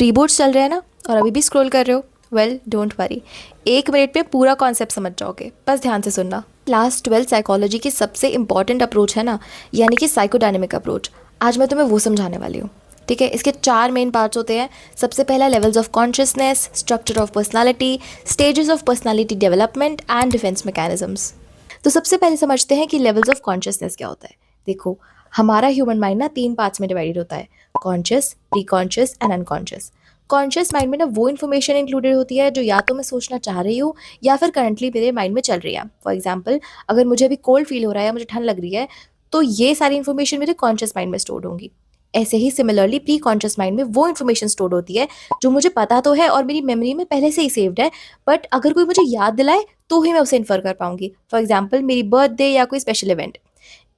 Reboots चल रहे हैं ना, और अभी भी स्क्रॉल कर रहे हो? वेल, डोंट वरी, 1 मिनट में पूरा कॉन्सेप्ट समझ जाओगे, बस ध्यान से सुनना। क्लास 12 साइकोलॉजी की सबसे इंपॉर्टेंट अप्रोच है ना, यानी कि साइकोडायनेमिक अप्रोच। आज मैं तुम्हें वो समझाने वाली हूँ। ठीक है, इसके 4 मेन पार्ट्स होते हैं। सबसे पहला levels of consciousness, structure of personality, stages of personality development and defence mechanisms. तो सबसे पहले समझते हैं कि लेवल्स ऑफ कॉन्शियसनेस क्या होता है। देखो, हमारा ह्यूमन माइंड ना 3 पार्ट्स में डिवाइडेड होता है: conscious, pre conscious and unconscious. Conscious mind में ना वो इन्फॉर्मेशन इंक्लूडेड होती है जो या तो मैं सोचना चाह रही हूँ या फिर करंटली मेरे माइंड में चल रही है। फॉर एग्जाम्पल, अगर मुझे अभी कोल्ड फील हो रहा है या मुझे ठंड लग रही है, तो ये सारी इन्फॉर्मेशन मेरे कॉन्शियस माइंड में स्टोर होंगी। ऐसे ही सिमिलरली प्री कॉन्शियस माइंड में वो इन्फॉर्मेशन स्टोर होती है जो मुझे पता तो है और मेरी मेमोरी में पहले से ही सेव्ड है, बट अगर कोई मुझे याद दिलाए तो ही मैं उसे इन्फर कर पाऊंगी। फॉर एग्जाम्पल, मेरी बर्थडे या कोई स्पेशल इवेंट।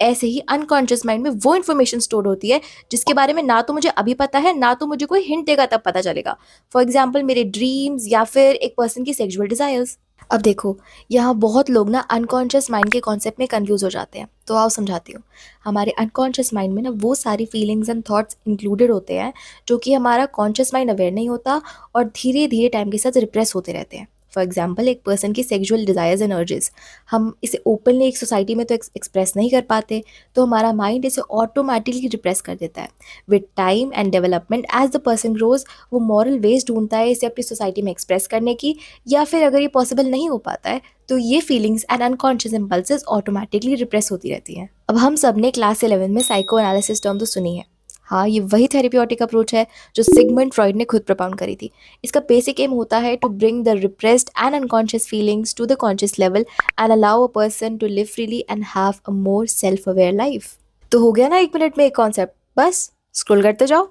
ऐसे ही अनकॉन्शियस माइंड में वो इन्फॉर्मेशन स्टोर होती है जिसके बारे में ना तो मुझे अभी पता है, ना तो मुझे कोई हिंट देगा तब पता चलेगा। फॉर एग्जाम्पल, मेरे ड्रीम्स या फिर एक पर्सन की सेक्सुअल डिजायर्स। अब देखो, यहाँ बहुत लोग ना अनकॉन्शियस माइंड के कॉन्सेप्ट में कंफ्यूज हो जाते हैं, तो आओ समझाती हूँ। हमारे अनकॉन्शियस माइंड में ना वो सारी फीलिंग्स एंड थॉट्स इंक्लूडेड होते हैं जो कि हमारा कॉन्शियस माइंड अवेयर नहीं होता और धीरे धीरे टाइम के साथ रिप्रेस होते रहते हैं। फॉर एग्जाम्पल, एक पर्सन की सेक्सुअल डिजायर्स एंड अर्जेस, हम इसे ओपनली एक सोसाइटी में तो एक्सप्रेस नहीं कर पाते, तो हमारा माइंड इसे ऑटोमेटिकली रिप्रेस कर देता है। With time and development, as the person grows, वो मॉरल वेज ढूंढता है इसे अपनी सोसाइटी में एक्सप्रेस करने की, या फिर अगर ये पॉसिबल नहीं हो पाता है तो ये feelings and unconscious impulses automatically repress होती रहती हैं। अब हम सब ने क्लास 11 में साइको एनालिसिस टर्म तो सुनी है। हाँ, ये वही थेरेप्यूटिक अप्रोच है जो सिगमंड फ्रॉइड ने खुद प्रोपाउंड करी थी। इसका बेसिक एम होता है to bring the repressed and unconscious feelings to the conscious level and allow a person to live freely and have a more self aware life. तो हो गया ना 1 मिनट में एक कॉन्सेप्ट, बस स्क्रॉल करते जाओ।